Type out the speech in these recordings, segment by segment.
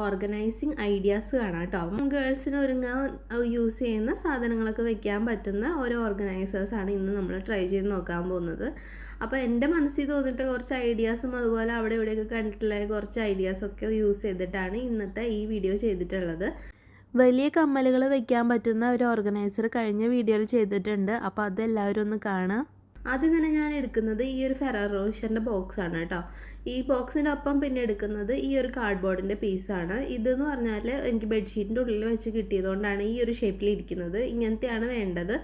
Organising ideas കാണാം കേട്ടോ. ഗേൾസിന് ഒരുങ്ങാൻ use ചെയ്യുന്ന സാധനങ്ങളൊക്കെ വെക്കാൻ പറ്റുന്ന ഓരോ ഓർഗനൈസേഴ്സാണ് ഇന്ന് നമ്മൾ ട്രൈ ചെയ്ത് നോക്കാൻ പോകുന്നത്. അപ്പോൾ എൻ്റെ മനസ്സിൽ തോന്നിയിട്ട് കുറച്ച് ഐഡിയാസും അതുപോലെ അവിടെ ഇവിടെയൊക്കെ കണ്ടിട്ടുള്ള കുറച്ച് ഐഡിയാസൊക്കെ യൂസ് ചെയ്തിട്ടാണ് ഇന്നത്തെ ഈ വീഡിയോ ചെയ്തിട്ടുള്ളത്. വലിയ കമ്മലുകൾ വെക്കാൻ പറ്റുന്ന ഒരു ഓർഗനൈസർ കഴിഞ്ഞ വീഡിയോയിൽ ചെയ്തിട്ടുണ്ട്. അപ്പോൾ അതെല്ലാവരും ഒന്ന് കാണാം. ആദ്യം തന്നെ ഞാൻ എടുക്കുന്നത് ഈ ഒരു ഫെറർ റോഷറിൻ്റെ ബോക്സാണ് കേട്ടോ. ഈ ബോക്സിൻ്റെ ഒപ്പം പിന്നെ എടുക്കുന്നത് ഈ ഒരു കാർഡ്ബോർഡിൻ്റെ പീസാണ്. ഇതെന്ന് പറഞ്ഞാൽ എനിക്ക് ബെഡ്ഷീറ്റിൻ്റെ ഉള്ളിൽ വെച്ച് കിട്ടിയതുകൊണ്ടാണ് ഈ ഒരു ഷേപ്പിൽ ഇരിക്കുന്നത്. ഇങ്ങനത്തെയാണ് വേണ്ടത്.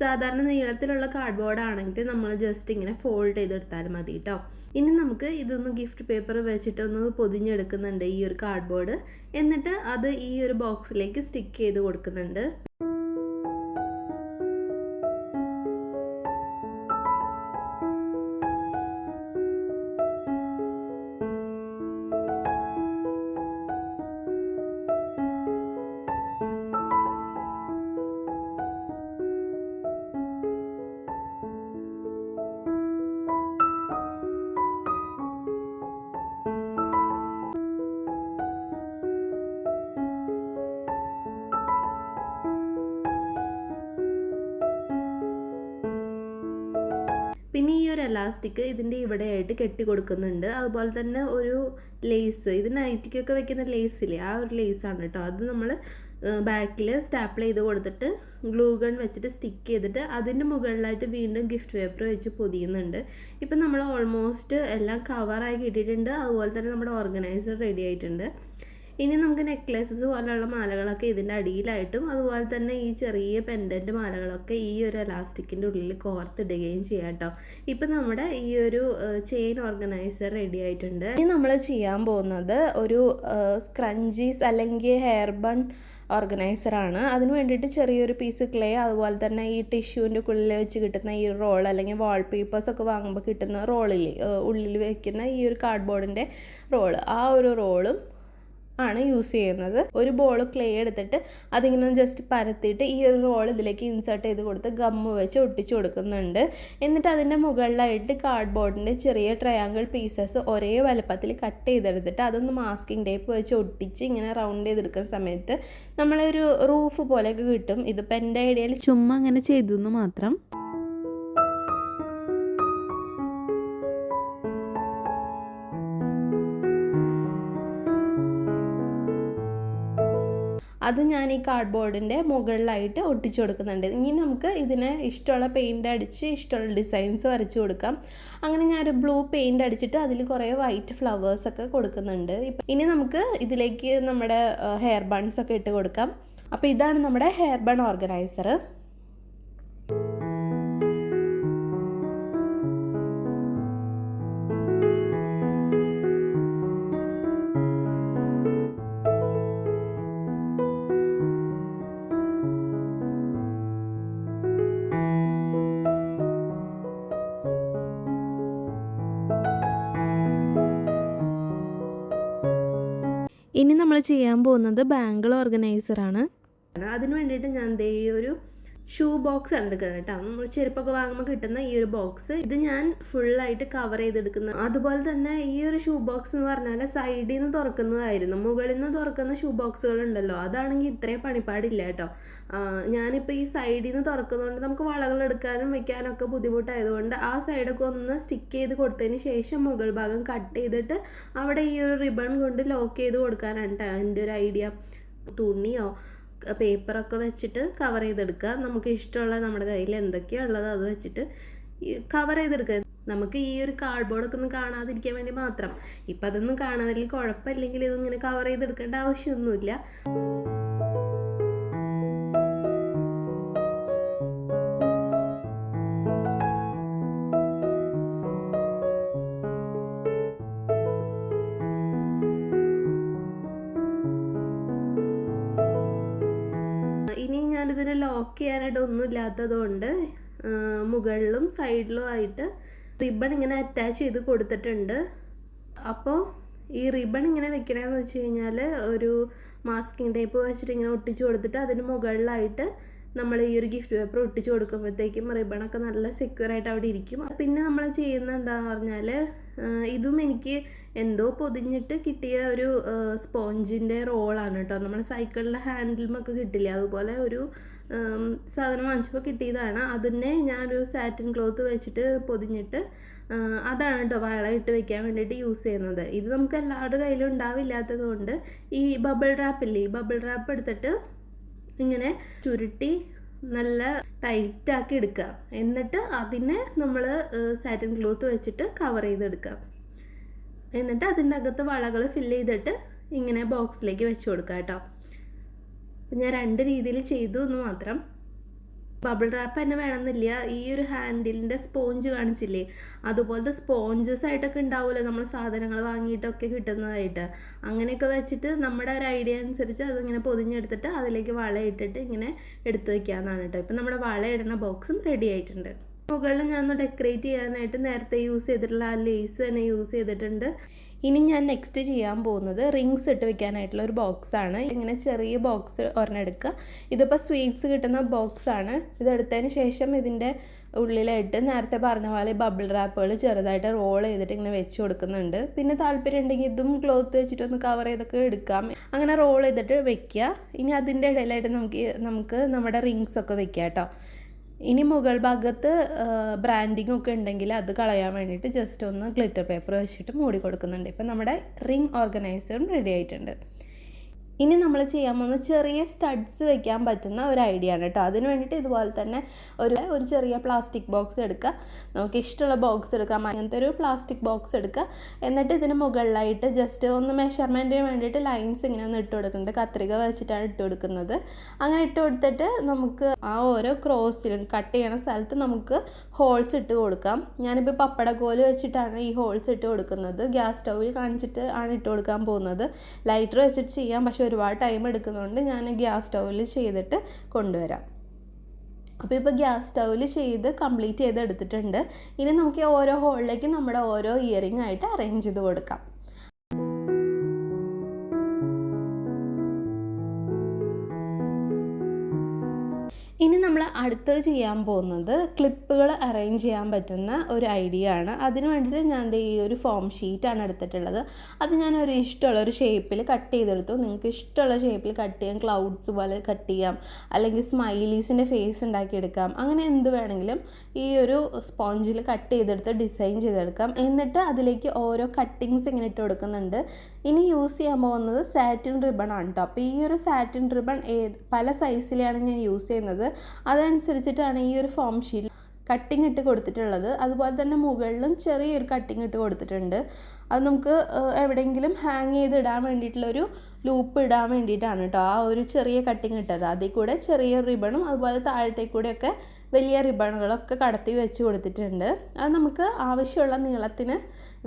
സാധാരണ നീളത്തിലുള്ള കാർഡ്ബോർഡ് ആണെങ്കിൽ നമ്മൾ ജസ്റ്റ് ഇങ്ങനെ ഫോൾഡ് ചെയ്തെടുത്താലും മതി കേട്ടോ. ഇനി നമുക്ക് ഇതൊന്ന് ഗിഫ്റ്റ് പേപ്പർ വെച്ചിട്ടൊന്ന് പൊതിഞ്ഞെടുക്കുന്നുണ്ട് ഈ ഒരു കാർഡ്ബോർഡ്. എന്നിട്ട് അത് ഈ ഒരു ബോക്സിലേക്ക് സ്റ്റിക്ക് ചെയ്ത് കൊടുക്കുന്നുണ്ട്. പിന്നെ ഈ ഒരു എലാസ്റ്റിക് ഇതിൻ്റെ ഇവിടെയായിട്ട് കെട്ടി കൊടുക്കുന്നുണ്ട്. അതുപോലെ തന്നെ ഒരു ലേസ്, ഇത് നൈറ്റിക്കൊക്കെ വെക്കുന്ന ലേസില്ലേ, ആ ഒരു ലേസാണ് കേട്ടോ. അത് നമ്മൾ ബാക്കിൽ സ്റ്റാപ്പിൾ ചെയ്ത് കൊടുത്തിട്ട് ഗ്ലൂ ഗൺ വെച്ചിട്ട് സ്റ്റിക്ക് ചെയ്തിട്ട് അതിൻ്റെ മുകളിലായിട്ട് വീണ്ടും ഗിഫ്റ്റ് പേപ്പർ വെച്ച് പൊതിയുന്നുണ്ട്. ഇപ്പം നമ്മൾ ഓൾമോസ്റ്റ് എല്ലാം കവറായി കിട്ടിയിട്ടുണ്ട്. അതുപോലെ തന്നെ നമ്മുടെ ഓർഗനൈസർ റെഡി ആയിട്ടുണ്ട്. ഇനി നമുക്ക് നെക്ലേസസ് പോലെയുള്ള മാലകളൊക്കെ ഇതിൻ്റെ അടിയിലായിട്ടും അതുപോലെ തന്നെ ഈ ചെറിയ പെൻഡൻറ്റ് മാലകളൊക്കെ ഈ ഒരു എലാസ്റ്റിക്കിൻ്റെ ഉള്ളിൽ കോർത്തിടുകയും ചെയ്യാം കേട്ടോ. ഇപ്പം നമ്മുടെ ഈ ഒരു ചെയിൻ ഓർഗനൈസർ റെഡി ആയിട്ടുണ്ട്. ഇനി നമ്മൾ ചെയ്യാൻ പോകുന്നത് ഒരു സ്ക്രഞ്ചീസ് അല്ലെങ്കിൽ ഹെയർബൺ ഓർഗനൈസറാണ്. അതിന് വേണ്ടിയിട്ട് ചെറിയൊരു പീസ് ക്ലേ, അതുപോലെ തന്നെ ഈ ടിഷ്യൂവിൻ്റെ ഉള്ളിൽ വെച്ച് കിട്ടുന്ന ഈ റോൾ അല്ലെങ്കിൽ വാൾ പേപ്പേഴ്സൊക്കെ വാങ്ങുമ്പോൾ കിട്ടുന്ന റോളിൽ ഉള്ളിൽ വയ്ക്കുന്ന ഈ ഒരു കാർഡ്ബോർഡിൻ്റെ റോള്, ആ ഒരു റോളും ആണ് യൂസ് ചെയ്യുന്നത്. ഒരു ബോൾ ക്ലേ എടുത്തിട്ട് അതിങ്ങനെ ജസ്റ്റ് പരത്തിയിട്ട് ഈ ഒരു റോൾ ഇതിലേക്ക് ഇൻസേർട്ട് ചെയ്ത് കൊടുത്ത് ഗമ്മ് വെച്ച് ഒട്ടിച്ചു കൊടുക്കുന്നുണ്ട്. എന്നിട്ട് അതിൻ്റെ മുകളിലായിട്ട് കാർഡ്ബോർഡിൻ്റെ ചെറിയ ട്രയാങ്കിൾ പീസസ് ഒരേ വലുപ്പത്തിൽ കട്ട് ചെയ്തെടുത്തിട്ട് അതൊന്ന് മാസ്കിംഗ് ടേപ്പ് വെച്ച് ഒട്ടിച്ച് ഇങ്ങനെ റൗണ്ട് ചെയ്തെടുക്കുന്ന സമയത്ത് നമ്മളൊരു റൂഫ് പോലെയൊക്കെ കിട്ടും. ഇതിപ്പോൾ എൻ്റെ ഐഡിയയിൽ ചുമ്മാ അങ്ങനെ ചെയ്തു എന്ന് മാത്രം. അത് ഞാൻ ഈ കാർഡ്ബോർഡിൻ്റെ മുകളിലായിട്ട് ഒട്ടിച്ചു കൊടുക്കുന്നുണ്ട്. ഇനി നമുക്ക് ഇതിന് ഇഷ്ടമുള്ള പെയിൻ്റ് അടിച്ച് ഇഷ്ടമുള്ള ഡിസൈൻസ് വരച്ച് കൊടുക്കാം. അങ്ങനെ ഞാനൊരു ബ്ലൂ പെയിൻ്റ് അടിച്ചിട്ട് അതിൽ കുറേ വൈറ്റ് ഫ്ലവേഴ്സൊക്കെ കൊടുക്കുന്നുണ്ട്. ഇനി നമുക്ക് ഇതിലേക്ക് നമ്മുടെ ഹെയർ ബൺസൊക്കെ ഇട്ട് കൊടുക്കാം. അപ്പോൾ ഇതാണ് നമ്മുടെ ഹെയർ ബൺ ഓർഗനൈസർ. ഇനി നമ്മൾ ചെയ്യാൻ പോകുന്നത് ബാങ്കിൾ ഓർഗനൈസറാണ്. അതിന് വേണ്ടിയിട്ട് ഞാൻ ഈ ഒരു ഷൂ ബോക്സ് ആണ് എടുക്കുന്നത് കേട്ടോ. നമ്മൾ ചെരുപ്പൊക്കെ വാങ്ങുമ്പോൾ കിട്ടുന്ന ഈ ഒരു ബോക്സ്, ഇത് ഞാൻ ഫുള്ളായിട്ട് കവർ ചെയ്തെടുക്കുന്നത്. അതുപോലെ തന്നെ ഈ ഒരു ഷൂ ബോക്സ് എന്ന് പറഞ്ഞാൽ സൈഡിൽ നിന്ന് തുറക്കുന്നതായിരുന്നു. മുകളിൽ നിന്ന് തുറക്കുന്ന ഷൂ ബോക്സുകൾ ഉണ്ടല്ലോ, അതാണെങ്കിൽ ഇത്രയും പണിപ്പാടില്ല കേട്ടോ. ഞാനിപ്പോൾ ഈ സൈഡിൽ നിന്ന് തുറക്കുന്നതുകൊണ്ട് നമുക്ക് വളകൾ എടുക്കാനും വെക്കാനൊക്കെ ബുദ്ധിമുട്ടായതുകൊണ്ട് ആ സൈഡൊക്കെ ഒന്ന് സ്റ്റിക്ക് ചെയ്ത് കൊടുത്തതിന് ശേഷം മുകൾ ഭാഗം കട്ട് ചെയ്തിട്ട് അവിടെ ഈ ഒരു റിബൺ കൊണ്ട് ലോക്ക് ചെയ്ത് കൊടുക്കാനാണ് കേട്ടോ എൻ്റെ ഒരു ഐഡിയ. തുണിയോ പേപ്പറൊക്കെ വെച്ചിട്ട് കവർ ചെയ്തെടുക്കുക. നമുക്ക് ഇഷ്ടമുള്ള നമ്മുടെ കയ്യിൽ എന്തൊക്കെയാണ് ഉള്ളത് അത് വെച്ചിട്ട് കവർ ചെയ്തെടുക്കുക. നമുക്ക് ഈ ഒരു കാർഡ്ബോർഡൊക്കെ ഒന്നും കാണാതിരിക്കാൻ വേണ്ടി മാത്രം. ഇപ്പം അതൊന്നും കാണാതിൽ കുഴപ്പമില്ലെങ്കിൽ ഇതിങ്ങനെ കവർ ചെയ്തെടുക്കേണ്ട ആവശ്യമൊന്നുമില്ല. ഇനി ഞാനിതിനെ ലോക്ക് ചെയ്യാനായിട്ട് ഒന്നും ഇല്ലാത്തതുകൊണ്ട് മുകളിലും സൈഡിലും ആയിട്ട് റിബൺ ഇങ്ങനെ അറ്റാച്ച് ചെയ്ത് കൊടുത്തിട്ടുണ്ട്. അപ്പോൾ ഈ റിബൺ ഇങ്ങനെ വെക്കണമെന്ന് വെച്ച് കഴിഞ്ഞാൽ ഒരു മാസ്കിംഗ് ടേപ്പ് വെച്ചിട്ട് ഇങ്ങനെ ഒട്ടിച്ച് കൊടുത്തിട്ട് അതിന് മുകളിലായിട്ട് നമ്മൾ ഈ ഒരു ഗിഫ്റ്റ് പേപ്പർ ഒട്ടിച്ച് കൊടുക്കുമ്പോഴത്തേക്കും റിബണൊക്കെ നല്ല സെക്യൂർ ആയിട്ട് അവിടെ ഇരിക്കും. പിന്നെ നമ്മൾ ചെയ്യുന്ന എന്താണെന്ന് പറഞ്ഞാൽ ഇതും എനിക്ക് എന്തോ പൊതിഞ്ഞിട്ട് കിട്ടിയ ഒരു സ്പോഞ്ചിൻ്റെ റോളാണ് കേട്ടോ. നമ്മൾ സൈക്കിളിൻ്റെ ഹാൻഡിലുമൊക്കെ കിട്ടില്ല, അതുപോലെ ഒരു സാധനം വാങ്ങിച്ചപ്പോൾ കിട്ടിയതാണ്. അതിനെ ഞാനൊരു സാറ്റിൻ ക്ലോത്ത് വെച്ചിട്ട് പൊതിഞ്ഞിട്ട് അതാണ് കേട്ടോ വള ഇട്ട് വെക്കാൻ വേണ്ടിയിട്ട് യൂസ് ചെയ്യുന്നത്. ഇത് നമുക്ക് എല്ലാവരുടെ കയ്യിലും ഉണ്ടാവില്ലാത്തത് കൊണ്ട് ഈ ബബിൾ റാപ്പില്ലേ, ഈ ബബിൾ റാപ്പ് എടുത്തിട്ട് ഇങ്ങനെ ചുരുട്ടി നല്ല ടൈറ്റാക്കി എടുക്കുക. എന്നിട്ട് അതിനെ നമ്മൾ സാറ്റിൻ ക്ലോത്ത് വെച്ചിട്ട് കവർ ചെയ്തെടുക്കുക. എന്നിട്ട് അതിൻ്റെ അകത്ത് വളകൾ ഫില്ല് ചെയ്തിട്ട് ഇങ്ങനെ ബോക്സിലേക്ക് വെച്ച് കൊടുക്കുക കേട്ടോ. അപ്പം ഞാൻ 2 രീതിയിൽ ചെയ്തു എന്ന് മാത്രം. ബബിൾ റാപ്പ് തന്നെ വേണമെന്നില്ല. ഈ ഒരു ഹാൻഡിലിൻ്റെ സ്പോഞ്ച് കാണിച്ചില്ലേ, അതുപോലത്തെ സ്പോഞ്ചസ് ആയിട്ടൊക്കെ ഉണ്ടാവുമല്ലോ നമ്മൾ സാധനങ്ങൾ വാങ്ങിയിട്ടൊക്കെ കിട്ടുന്നതായിട്ട്. അങ്ങനെയൊക്കെ വെച്ചിട്ട് നമ്മുടെ ഒരു ഐഡിയ അനുസരിച്ച് അതിങ്ങനെ പൊതിഞ്ഞെടുത്തിട്ട് അതിലേക്ക് വള ഇട്ടിട്ട് ഇങ്ങനെ എടുത്ത് വയ്ക്കാമെന്നാണ് കേട്ടോ. ഇപ്പം നമ്മുടെ വള ഇടുന്ന ബോക്സും റെഡി ആയിട്ടുണ്ട്. മുകളിൽ ഞാൻ ഡെക്കറേറ്റ് ചെയ്യാനായിട്ട് നേരത്തെ യൂസ് ചെയ്തിട്ടുള്ള ആ ലേസ് തന്നെ യൂസ് ചെയ്തിട്ടുണ്ട്. ഇനി ഞാൻ നെക്സ്റ്റ് ചെയ്യാൻ പോകുന്നത് റിങ്സ് ഇട്ട് വെക്കാനായിട്ടുള്ള ഒരു ബോക്സാണ്. ഇങ്ങനെ ചെറിയ ബോക്സ് ഒരെണ്ണം എടുക്കുക. ഇതിപ്പോൾ സ്വീറ്റ്സ് കിട്ടുന്ന ബോക്സാണ്. ഇതെടുത്തതിന് ശേഷം ഇതിൻ്റെ ഉള്ളിലായിട്ട് നേരത്തെ പറഞ്ഞ പോലെ ബബിൾ റാപ്പുകൾ ചെറുതായിട്ട് റോൾ ചെയ്തിട്ട് ഇങ്ങനെ വെച്ച് കൊടുക്കുന്നുണ്ട്. പിന്നെ താല്പര്യം ഉണ്ടെങ്കിൽ ഇതും ക്ലോത്ത് വെച്ചിട്ടൊന്ന് കവർ ചെയ്തൊക്കെ എടുക്കാം. അങ്ങനെ റോൾ ചെയ്തിട്ട് വെക്കുക. ഇനി അതിൻ്റെ ഇടയിലായിട്ട് നമുക്ക് നമ്മുടെ റിങ്സ് ഒക്കെ വെക്കാം കേട്ടോ. ഇനി മുകൾ ഭാഗത്ത് ബ്രാൻഡിങ് ഒക്കെ ഉണ്ടെങ്കിൽ അത് കളയാൻ വേണ്ടിയിട്ട് ജസ്റ്റ് ഒന്ന് ഗ്ലിറ്റർ പേപ്പർ വെച്ചിട്ട് മൂടി കൊടുക്കുന്നുണ്ട്. ഇപ്പം നമ്മുടെ റിംഗ് ഓർഗനൈസറും റെഡി ആയിട്ടുണ്ട്. ഇനി നമ്മൾ ചെയ്യാൻ പോകുന്ന ചെറിയ സ്റ്റഡ്സ് വെക്കാൻ പറ്റുന്ന ഒരു ഐഡിയ ആണ് കേട്ടോ. അതിന് വേണ്ടിയിട്ട് ഇതുപോലെ തന്നെ ഒരു ചെറിയ പ്ലാസ്റ്റിക് ബോക്സ് എടുക്കുക. നമുക്ക് ഇഷ്ടമുള്ള ബോക്സ് എടുക്കാം. അങ്ങനത്തെ ഒരു പ്ലാസ്റ്റിക് ബോക്സ് എടുക്കുക. എന്നിട്ട് ഇതിന് മുകളിലായിട്ട് ജസ്റ്റ് ഒന്ന് മെഷർമെൻറ്റിന് വേണ്ടിയിട്ട് ലൈൻസ് ഇങ്ങനെ ഒന്ന് ഇട്ട് കൊടുക്കുന്നുണ്ട്. കത്രിക വെച്ചിട്ടാണ് ഇട്ട് കൊടുക്കുന്നത്. അങ്ങനെ ഇട്ട് കൊടുത്തിട്ട് നമുക്ക് ആ ഓരോ ക്രോസിലും കട്ട് ചെയ്യണ സ്ഥലത്ത് നമുക്ക് ഹോൾസ് ഇട്ട് കൊടുക്കാം. ഞാനിപ്പോൾ പപ്പടക്കോല് വെച്ചിട്ടാണ് ഈ ഹോൾസ് ഇട്ട് കൊടുക്കുന്നത്. ഗ്യാസ് സ്റ്റൗവിൽ കാണിച്ചിട്ട് ആണ് ഇട്ട് കൊടുക്കാൻ പോകുന്നത്. ലൈറ്റർ വെച്ചിട്ട് ചെയ്യാം, പക്ഷേ ഒരുപാട് ടൈം എടുക്കുന്നതുകൊണ്ട് ഞാൻ ഗ്യാസ് സ്റ്റൗവിൽ ചെയ്തിട്ട് കൊണ്ടുവരാം. അപ്പോൾ ഇപ്പോൾ ഗ്യാസ് സ്റ്റൗവിൽ ചെയ്ത് കംപ്ലീറ്റ് ചെയ്ത് എടുത്തിട്ടുണ്ട്. ഇനി നമുക്ക് ഓരോ ഹോളിലേക്ക് നമ്മുടെ ഓരോ ഇയറിംഗ് ആയിട്ട് അറേഞ്ച് ചെയ്ത് കൊടുക്കാം. ഇനി നമ്മൾ അടുത്തത് ചെയ്യാൻ പോകുന്നത് ക്ലിപ്പുകൾ അറേഞ്ച് ചെയ്യാൻ പറ്റുന്ന ഒരു ഐഡിയ ആണ്. അതിന് വേണ്ടിയിട്ട് ഞാൻ ഈ ഒരു ഫോം ഷീറ്റാണ് എടുത്തിട്ടുള്ളത്. അത് ഞാനൊരു ഇഷ്ടമുള്ള ഒരു ഷേപ്പിൽ കട്ട് ചെയ്തെടുത്തു. നിങ്ങൾക്ക് ഇഷ്ടമുള്ള ഷേപ്പിൽ കട്ട് ചെയ്യാം. ക്ലൗഡ്സ് പോലെ കട്ട് ചെയ്യാം, അല്ലെങ്കിൽ സ്മൈലീസിൻ്റെ ഫേസ് ഉണ്ടാക്കിയെടുക്കാം. അങ്ങനെ എന്ത് വേണമെങ്കിലും ഈ ഒരു സ്പോഞ്ചിൽ കട്ട് ചെയ്തെടുത്ത് ഡിസൈൻ ചെയ്തെടുക്കാം. എന്നിട്ട് അതിലേക്ക് ഓരോ കട്ടിങ്സ് ഇങ്ങനെ ഇട്ട് കൊടുക്കുന്നുണ്ട്. ഇനി യൂസ് ചെയ്യാൻ പോകുന്നത് സാറ്റിൻ റിബൺ ആണ് കേട്ടോ. അപ്പോൾ ഈ ഒരു സാറ്റിൻ റിബൺ പല സൈസിലാണ് ഞാൻ യൂസ് ചെയ്യുന്നത്. അതനുസരിച്ചിട്ടാണ് ഈ ഒരു ഫോം ഷീറ്റ് കട്ടിങ് ഇട്ട് കൊടുത്തിട്ടുള്ളത്. അതുപോലെ തന്നെ മുകളിലും ചെറിയൊരു കട്ടിങ് ഇട്ട് കൊടുത്തിട്ടുണ്ട്. അത് നമുക്ക് എവിടെയെങ്കിലും ഹാങ് ചെയ്തിടാൻ വേണ്ടിയിട്ടുള്ളൊരു ലൂപ്പ് ഇടാൻ വേണ്ടിയിട്ടാണ് കേട്ടോ ആ ഒരു ചെറിയ കട്ടിങ് ഇട്ടത്. അതിൽ കൂടെ ചെറിയ റിബണും അതുപോലെ താഴത്തേക്കൂടെയൊക്കെ വലിയ റിബണുകളൊക്കെ കടത്തി വെച്ച് കൊടുത്തിട്ടുണ്ട്. അത് നമുക്ക് ആവശ്യമുള്ള നീളത്തിന്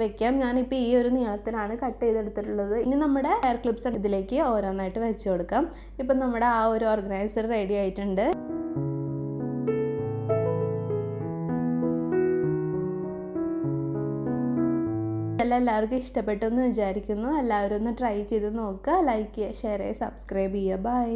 വെക്കാം. ഞാനിപ്പോൾ ഈ ഒരു നീളത്തിനാണ് കട്ട് ചെയ്തെടുത്തിട്ടുള്ളത്. ഇനി നമ്മുടെ ഹെയർ ക്ലിപ്സ് ഇതിലേക്ക് ഓരോന്നായിട്ട് വെച്ച് കൊടുക്കാം. ഇപ്പം നമ്മുടെ ആ ഒരു ഓർഗനൈസർ റെഡി ആയിട്ടുണ്ട്. എല്ലാവർക്കും ഇഷ്ടപ്പെട്ടെന്ന് വിചാരിക്കുന്നു. എല്ലാവരും ഒന്ന് ട്രൈ ചെയ്ത് നോക്കുക. ലൈക്ക് ചെയ്യുക, ഷെയർ ചെയ്യുക, സബ്സ്ക്രൈബ് ചെയ്യുക. ബൈ.